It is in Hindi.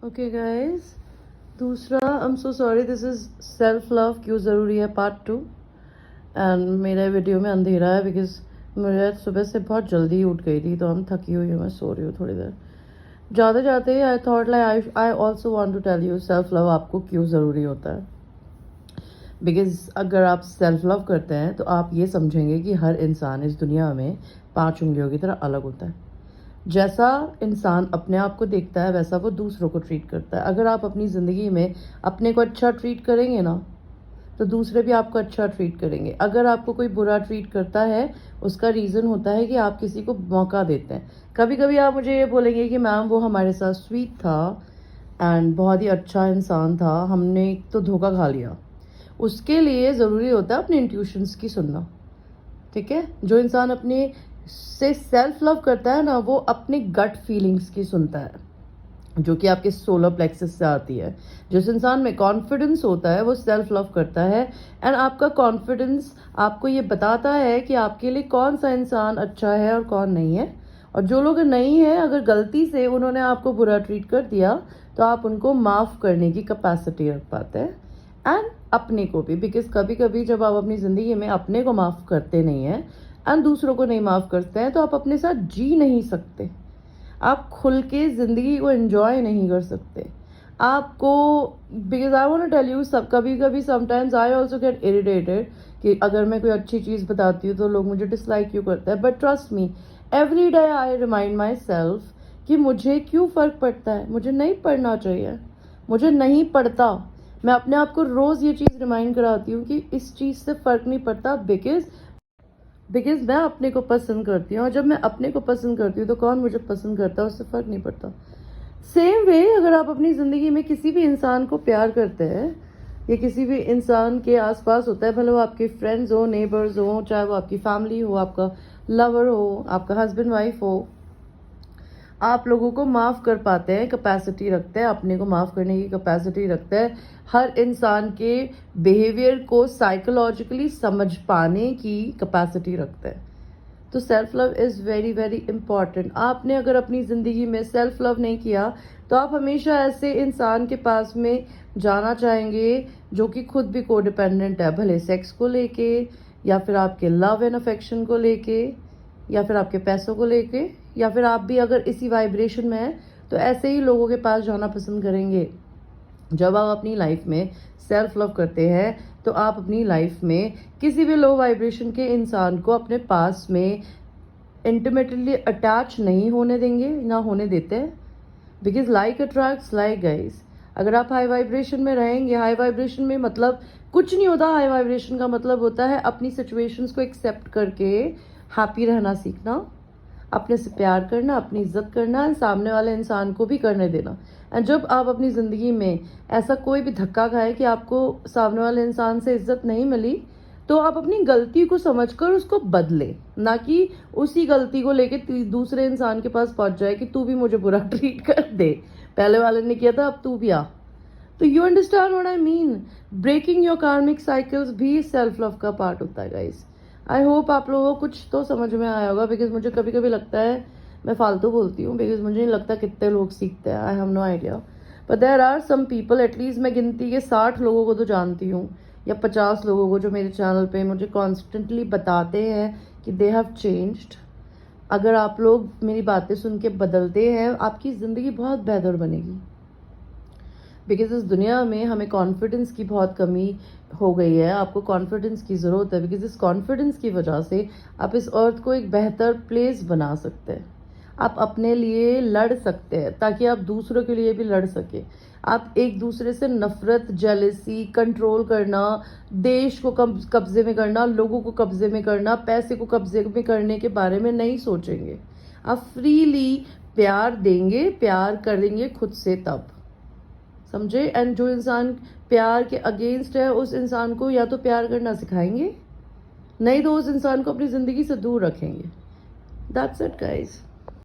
ओके गाइस, दूसरा I am so sorry, this is self love क्यों ज़रूरी है पार्ट 2। एंड मेरे वीडियो में अंधेरा है बिकॉज मुझे सुबह से बहुत जल्दी उठ गई थी, तो हम थकी हुई हूँ, मैं सो रही हूँ थोड़ी देर। जाते जाते I thought like I also want to tell you self love आपको क्यों ज़रूरी होता है। बिकॉज अगर आप सेल्फ लव करते हैं तो आप ये समझेंगे कि हर इंसान इस दुनिया में 5 उंगलियों की तरह अलग होता है। जैसा इंसान अपने आप को देखता है वैसा वो दूसरों को ट्रीट करता है। अगर आप अपनी ज़िंदगी में अपने को अच्छा ट्रीट करेंगे ना, तो दूसरे भी आपको अच्छा ट्रीट करेंगे। अगर आपको कोई बुरा ट्रीट करता है, उसका रीज़न होता है कि आप किसी को मौका देते हैं। कभी कभी आप मुझे ये बोलेंगे कि मैम वो हमारे साथ स्वीट था एंड बहुत ही अच्छा इंसान था, हमने तो धोखा खा लिया। उसके लिए ज़रूरी होता है अपने इंट्यूशंस की सुनना। ठीक है, जो इंसान अपने से सेल्फ लव करता है ना, वो अपने गट फीलिंग्स की सुनता है, जो कि आपके सोलर प्लेक्सस से आती है। जिस इंसान में कॉन्फिडेंस होता है वो सेल्फ लव करता है। एंड आपका कॉन्फिडेंस आपको ये बताता है कि आपके लिए कौन सा इंसान अच्छा है और कौन नहीं है। और जो लोग नहीं है, अगर गलती से उन्होंने आपको बुरा ट्रीट कर दिया, तो आप उनको माफ़ करने की कैपेसिटी रख पाते हैं। एंड अपने को भी, बिकॉज कभी कभी जब आप अपनी ज़िंदगी में अपने को माफ़ करते नहीं हैं एंड दूसरों को नहीं माफ़ करते हैं, तो आप अपने साथ जी नहीं सकते। आप खुल के ज़िंदगी को एंजॉय नहीं कर सकते। आपको, because I want to tell you, सब कभी कभी sometimes I also get irritated कि अगर मैं कोई अच्छी चीज़ बताती हूँ तो लोग मुझे डिसलाइक क्यों करते हैं। But trust me, every day I remind my self कि मुझे क्यों फ़र्क पड़ता है। मुझे नहीं पढ़ना चाहिए, मुझे नहीं पड़ता। मैं अपने आप को रोज़ ये चीज़ रिमाइंड कराती हूँ कि इस चीज़ से फ़र्क नहीं पड़ता, बिकॉज मैं अपने को पसंद करती हूँ। और जब मैं अपने को पसंद करती हूँ तो कौन मुझे पसंद करता है, उससे फ़र्क नहीं पड़ता। सेम वे, अगर आप अपनी ज़िंदगी में किसी भी इंसान को प्यार करते हैं या किसी भी इंसान के आसपास होता है, भले वो आपके फ्रेंड्स हो, नेबर्स हो, चाहे वो आपकी फैमिली हो, आपका लवर हो, आपका हस्बैंड वाइफ हो, आप लोगों को माफ़ कर पाते हैं, कैपेसिटी रखते हैं, अपने को माफ़ करने की कैपेसिटी रखते हैं। हर इंसान के बिहेवियर को साइकोलॉजिकली समझ पाने की कैपेसिटी रखते हैं। तो self love is very very important. आपने अगर अपनी ज़िंदगी में सेल्फ लव नहीं किया, तो आप हमेशा ऐसे इंसान के पास में जाना चाहेंगे जो कि खुद भी कोडिपेंडेंट है, भले सेक्स को लेके या फिर आपके लव एंड अफेक्शन को लेके या फिर आपके पैसों को लेके, या फिर आप भी अगर इसी वाइब्रेशन में हैं तो ऐसे ही लोगों के पास जाना पसंद करेंगे। जब आप अपनी लाइफ में सेल्फ लव करते हैं तो आप अपनी लाइफ में किसी भी लो वाइब्रेशन के इंसान को अपने पास में इंटीमेटली अटैच नहीं होने देंगे, ना होने देते हैं। Because like attracts like guys. अगर आप हाई वाइब्रेशन में रहेंगे, हाई वाइब्रेशन में मतलब कुछ नहीं होता। हाई वाइब्रेशन का मतलब होता है अपनी सिचुएशंस को एक्सेप्ट करके हैप्पी रहना सीखना, अपने से प्यार करना, अपनी इज्जत करना एंड सामने वाले इंसान को भी करने देना। एंड जब आप अपनी ज़िंदगी में ऐसा कोई भी धक्का खाए कि आपको सामने वाले इंसान से इज्जत नहीं मिली, तो आप अपनी गलती को समझकर उसको बदलें, ना कि उसी गलती को लेके दूसरे इंसान के पास पहुंच जाए कि तू भी मुझे बुरा ट्रीट कर दे, पहले वाले ने किया था अब तू भी आ। तो you understand what I mean. Breaking your karmic cycles भी सेल्फ लव का पार्ट होता है गाइस। आई होप आप लोगों को कुछ तो समझ में आया होगा, बिकॉज मुझे कभी कभी लगता है मैं फालतू बोलती हूँ, बिकॉज मुझे नहीं लगता कितने लोग सीखते हैं। I have no idea, but there are some people, at least मैं गिनती के 60 लोगों को तो जानती हूँ या 50 लोगों को, जो मेरे चैनल पे मुझे कॉन्स्टेंटली बताते हैं कि दे हैव चेंज्ड। अगर आप लोग मेरी बातें सुन के बदलते हैं, आपकी ज़िंदगी बहुत बेहतर बनेगी। बिकॉज इस दुनिया में हमें कॉन्फिडेंस की बहुत कमी हो गई है। आपको कॉन्फिडेंस की ज़रूरत है, बिकॉज इस कॉन्फिडेंस की वजह से आप इस अर्थ को एक बेहतर प्लेस बना सकते हैं। आप अपने लिए लड़ सकते हैं ताकि आप दूसरों के लिए भी लड़ सकें। आप एक दूसरे से नफरत, जेलसी, कंट्रोल करना, देश को कब्जे में करना, लोगों को कब्जे में करना, पैसे को कब्जे में करने के बारे में नहीं सोचेंगे। आप फ्रीली प्यार देंगे, प्यार करेंगे खुद से, तब समझे। एंड जो इंसान प्यार के अगेंस्ट है, उस इंसान को या तो प्यार करना सिखाएंगे, नहीं तो उस इंसान को अपनी ज़िंदगी से दूर रखेंगे। That's it guys.